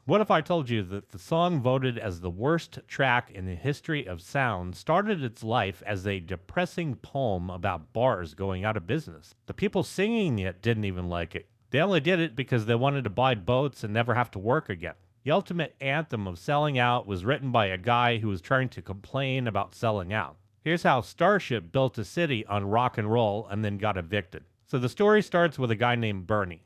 What if I told you that the song voted as the worst track in the history of sound started its life as a depressing poem about bars going out of business? The people singing it didn't even like it. They only did it because they wanted to buy boats and never have to work again. The ultimate anthem of selling out was written by a guy who was trying to complain about selling out. Here's how Starship built a city on rock and roll and then got evicted. So the story starts with a guy named Bernie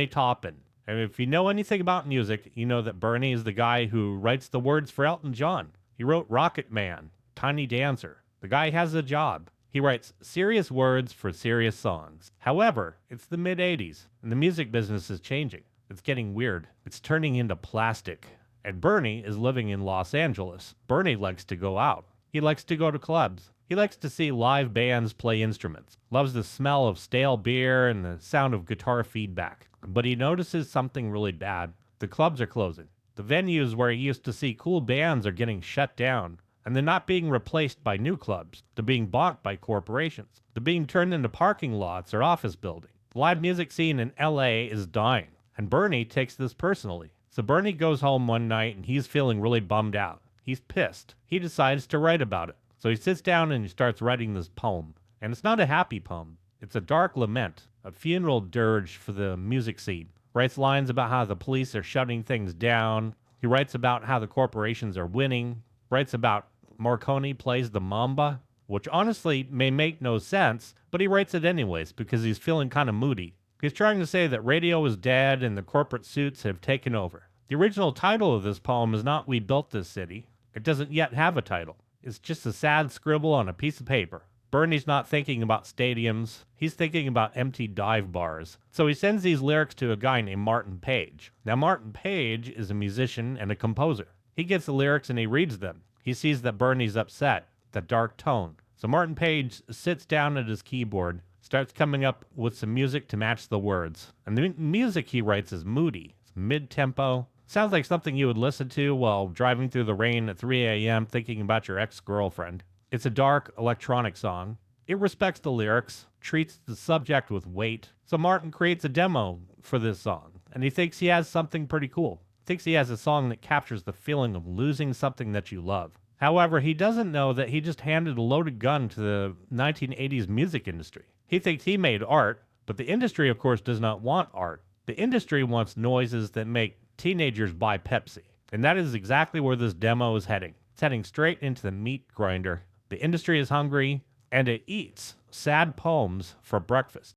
Taupin. And if you know anything about music, you know that Bernie is the guy who writes the words for Elton John. He wrote Rocket Man, Tiny Dancer. The guy has a job. He writes serious words for serious songs. However, it's the mid-80s, and the music business is changing. It's getting weird. It's turning into plastic. And Bernie is living in Los Angeles. Bernie likes to go out. He likes to go to clubs. He likes to see live bands play instruments. Loves the smell of stale beer and the sound of guitar feedback. But he notices something really bad. The clubs are closing. The venues where he used to see cool bands are getting shut down. And they're not being replaced by new clubs. They're being bought by corporations. They're being turned into parking lots or office buildings. The live music scene in LA is dying. And Bernie takes this personally. So Bernie goes home one night and he's feeling really bummed out. He's pissed. He decides to write about it. So he sits down and he starts writing this poem. And it's not a happy poem. It's a dark lament, a funeral dirge for the music scene. Writes lines about how the police are shutting things down. He writes about how the corporations are winning. Writes about Marconi plays the mamba, which honestly may make no sense, but he writes it anyways because he's feeling kind of moody. He's trying to say that radio is dead and the corporate suits have taken over. The original title of this poem is not We Built This City. It doesn't yet have a title. It's just a sad scribble on a piece of paper. Bernie's not thinking about stadiums. He's thinking about empty dive bars. So he sends these lyrics to a guy named Martin Page. Now, Martin Page is a musician and a composer. He gets the lyrics and he reads them. He sees that Bernie's upset, that dark tone. So Martin Page sits down at his keyboard, starts coming up with some music to match the words. And the music he writes is moody. It's mid-tempo. Sounds like something you would listen to while driving through the rain at 3 a.m. thinking about your ex-girlfriend. It's a dark electronic song. It respects the lyrics, treats the subject with weight. So Martin creates a demo for this song, and he thinks he has something pretty cool. He thinks he has a song that captures the feeling of losing something that you love. However, he doesn't know that he just handed a loaded gun to the 1980s music industry. He thinks he made art, but the industry, of course, does not want art. The industry wants noises that make teenagers buy Pepsi. And that is exactly where this demo is heading. It's heading straight into the meat grinder. The industry is hungry, and it eats sad poems for breakfast.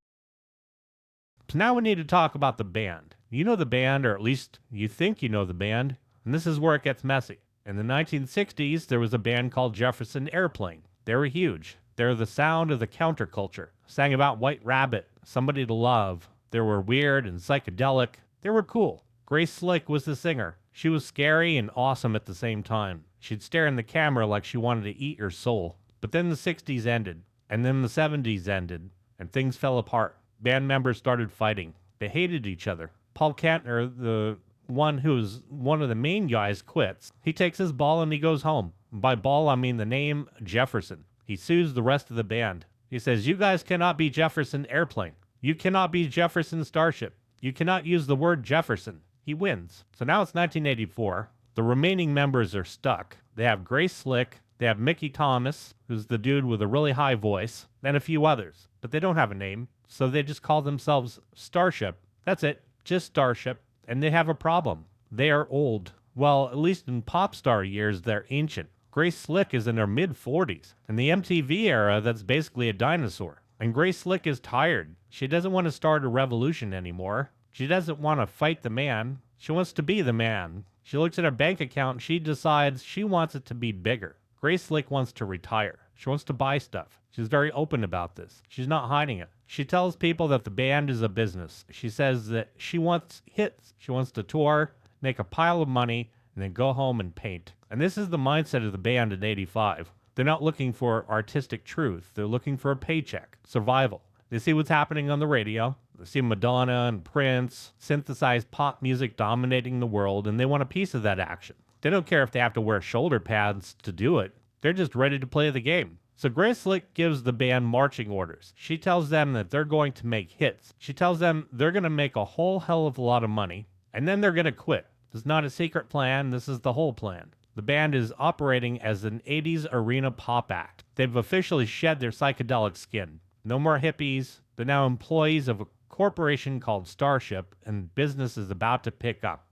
So now we need to talk about the band. You know the band, or at least you think you know the band, and this is where it gets messy. In the 1960s, there was a band called Jefferson Airplane. They were huge. They're the sound of the counterculture. Sang about White Rabbit, Somebody to Love. They were weird and psychedelic. They were cool. Grace Slick was the singer. She was scary and awesome at the same time. She'd stare in the camera like she wanted to eat your soul. But then the 60s ended, and then the 70s ended, and things fell apart. Band members started fighting. They hated each other. Paul Kantner, the one who's one of the main guys, quits. He takes his ball and he goes home. By ball, I mean the name Jefferson. He sues the rest of the band. He says, "You guys cannot be Jefferson Airplane. You cannot be Jefferson Starship. You cannot use the word Jefferson." He wins. So now it's 1984. The remaining members are stuck. They have Grace Slick. They have Mickey Thomas, who's the dude with a really high voice, and a few others. But they don't have a name, so they just call themselves Starship. That's it. Just Starship. And they have a problem. They are old. Well, at least in pop star years, they're ancient. Grace Slick is in her mid-40s. In the MTV era, that's basically a dinosaur. And Grace Slick is tired. She doesn't want to start a revolution anymore. She doesn't want to fight the man. She wants to be the man. She looks at her bank account and she decides she wants it to be bigger. Grace Slick wants to retire. She wants to buy stuff. She's very open about this. She's not hiding it. She tells people that the band is a business. She says that she wants hits. She wants to tour, make a pile of money, and then go home and paint. And this is the mindset of the band in 85. They're not looking for artistic truth. They're looking for a paycheck, survival. They see what's happening on the radio. They see Madonna and Prince, synthesized pop music dominating the world, and they want a piece of that action. They don't care if they have to wear shoulder pads to do it. They're just ready to play the game. So Grace Slick gives the band marching orders. She tells them that they're going to make hits. She tells them they're going to make a whole hell of a lot of money, and then they're going to quit. This is not a secret plan, this is the whole plan. The band is operating as an 80s arena pop act. They've officially shed their psychedelic skin. No more hippies. They're now employees of a corporation called Starship, and business is about to pick up.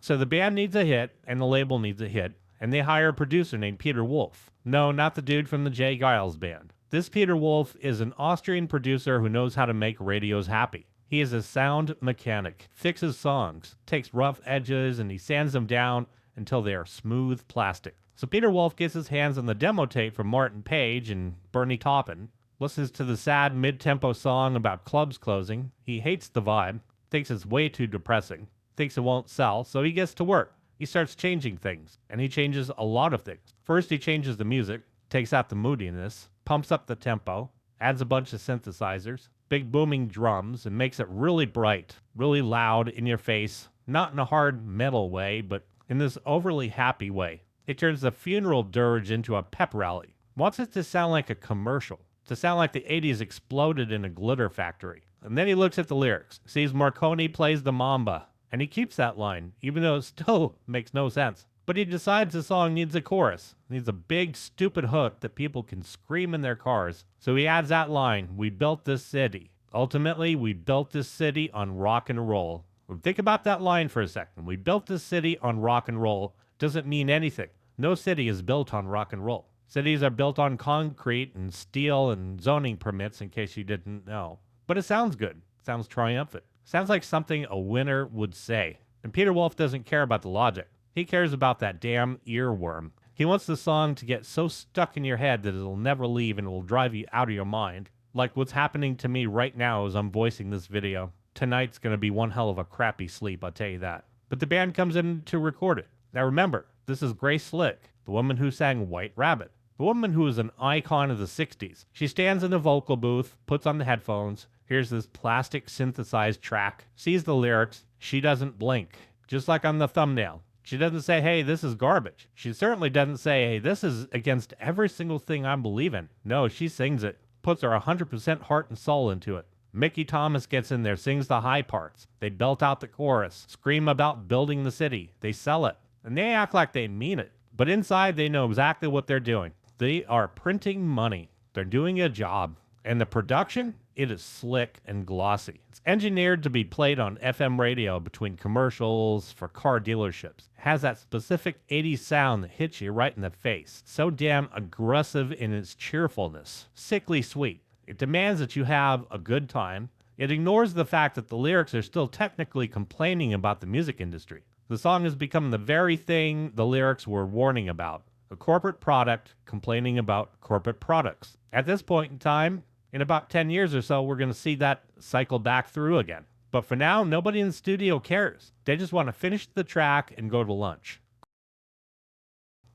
So the band needs a hit, and the label needs a hit, and they hire a producer named Peter Wolf. No, not the dude from the Jay Giles band. This Peter Wolf is an Austrian producer who knows how to make radios happy. He is a sound mechanic, fixes songs, takes rough edges, and he sands them down until they are smooth plastic. So Peter Wolf gets his hands on the demo tape from Martin Page and Bernie Taupin, listens to the sad mid-tempo song about clubs closing. He hates the vibe, thinks it's way too depressing, thinks it won't sell, so he gets to work. He starts changing things, and he changes a lot of things. First, he changes the music, takes out the moodiness, pumps up the tempo, adds a bunch of synthesizers, big booming drums, and makes it really bright, really loud, in your face, not in a hard metal way, but in this overly happy way. He turns the funeral dirge into a pep rally. Wants it to sound like a commercial, to sound like the 80s exploded in a glitter factory. And then he looks at the lyrics, sees Marconi plays the mamba, and he keeps that line, even though it still makes no sense. But he decides the song needs a chorus, needs a big, stupid hook that people can scream in their cars. So he adds that line, "We built this city. Ultimately, we built this city on rock and roll." Well, think about that line for a second. We built this city on rock and roll doesn't mean anything. No city is built on rock and roll. Cities are built on concrete and steel and zoning permits, in case you didn't know. But it sounds good. It sounds triumphant. Sounds like something a winner would say. And Peter Wolf doesn't care about the logic. He cares about that damn earworm. He wants the song to get so stuck in your head that it'll never leave and it will drive you out of your mind. Like what's happening to me right now as I'm voicing this video. Tonight's going to be one hell of a crappy sleep, I'll tell you that. But the band comes in to record it. Now remember, this is Grace Slick, the woman who sang White Rabbit. The woman who is an icon of the 60s. She stands in the vocal booth, puts on the headphones, hears this plastic synthesized track, sees the lyrics. She doesn't blink, just like on the thumbnail. She doesn't say, hey, this is garbage. She certainly doesn't say, hey, this is against every single thing I believe in. No, she sings it, puts her 100% heart and soul into it. Mickey Thomas gets in there, sings the high parts. They belt out the chorus, scream about building the city. They sell it, and they act like they mean it. But inside, they know exactly what they're doing. They are printing money. They're doing a job. And the production, it is slick and glossy. It's engineered to be played on FM radio between commercials for car dealerships. It has that specific 80s sound that hits you right in the face. So damn aggressive in its cheerfulness. Sickly sweet. It demands that you have a good time. It ignores the fact that the lyrics are still technically complaining about the music industry. The song has become the very thing the lyrics were warning about. A corporate product complaining about corporate products. At this point in time, in about 10 years or so, we're going to see that cycle back through again. But for now, nobody in the studio cares. They just want to finish the track and go to lunch.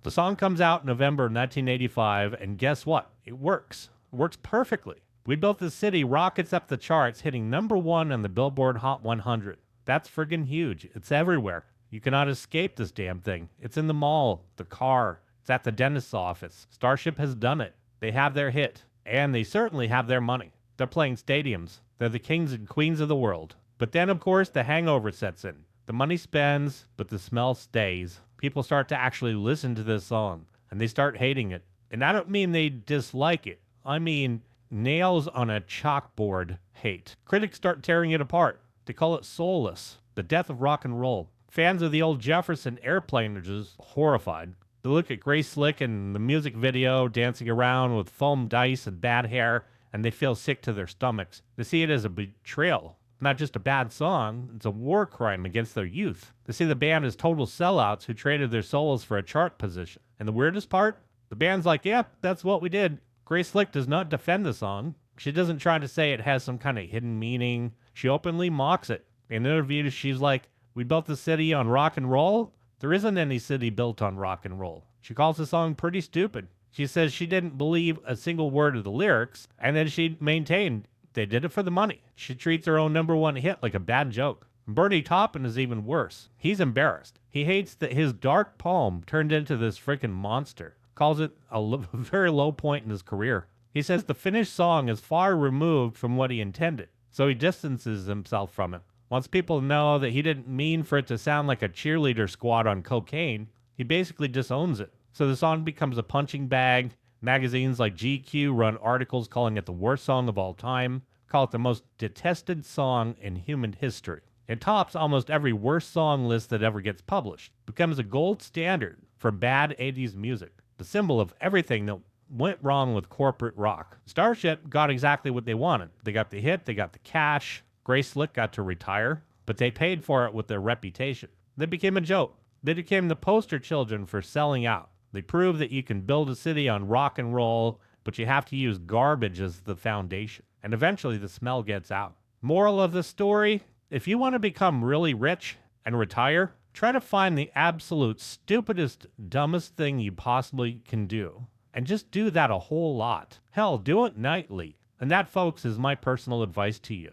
The song comes out in November 1985, and guess what? It works. It works perfectly. We Built This City rockets up the charts, hitting #1 on the Billboard Hot 100. That's friggin' huge. It's everywhere. You cannot escape this damn thing. It's in the mall, the car, it's at the dentist's office. Starship has done it. They have their hit, and they certainly have their money. They're playing stadiums. They're the kings and queens of the world. But then, of course, the hangover sets in. The money spends, but the smell stays. People start to actually listen to this song, and they start hating it. And I don't mean they dislike it. I mean nails on a chalkboard hate. Critics start tearing it apart. They call it soulless, the death of rock and roll. Fans of the old Jefferson airplane are just horrified. They look at Grace Slick and the music video dancing around with foam dice and bad hair, and they feel sick to their stomachs. They see it as a betrayal. Not just a bad song, it's a war crime against their youth. They see the band as total sellouts who traded their souls for a chart position. And the weirdest part? The band's like, yeah, that's what we did. Grace Slick does not defend the song. She doesn't try to say it has some kind of hidden meaning. She openly mocks it. In interviews, she's like, we built the city on rock and roll? There isn't any city built on rock and roll. She calls the song pretty stupid. She says she didn't believe a single word of the lyrics, and then she maintained they did it for the money. She treats her own #1 hit like a bad joke. Bernie Taupin is even worse. He's embarrassed. He hates that his dark poem turned into this freaking monster. Calls it a very low point in his career. He says the finished song is far removed from what he intended, so he distances himself from it. Wants people to know that he didn't mean for it to sound like a cheerleader squad on cocaine. He basically disowns it. So the song becomes a punching bag. Magazines like GQ run articles calling it the worst song of all time, call it the most detested song in human history. It tops almost every worst song list that ever gets published. Becomes a gold standard for bad 80s music, the symbol of everything that went wrong with corporate rock. Starship got exactly what they wanted. They got the hit, they got the cash. Grace Slick got to retire, but they paid for it with their reputation. They became a joke. They became the poster children for selling out. They proved that you can build a city on rock and roll, but you have to use garbage as the foundation. And eventually the smell gets out. Moral of the story, if you want to become really rich and retire, try to find the absolute stupidest, dumbest thing you possibly can do. And just do that a whole lot. Hell, do it nightly. And that, folks, is my personal advice to you.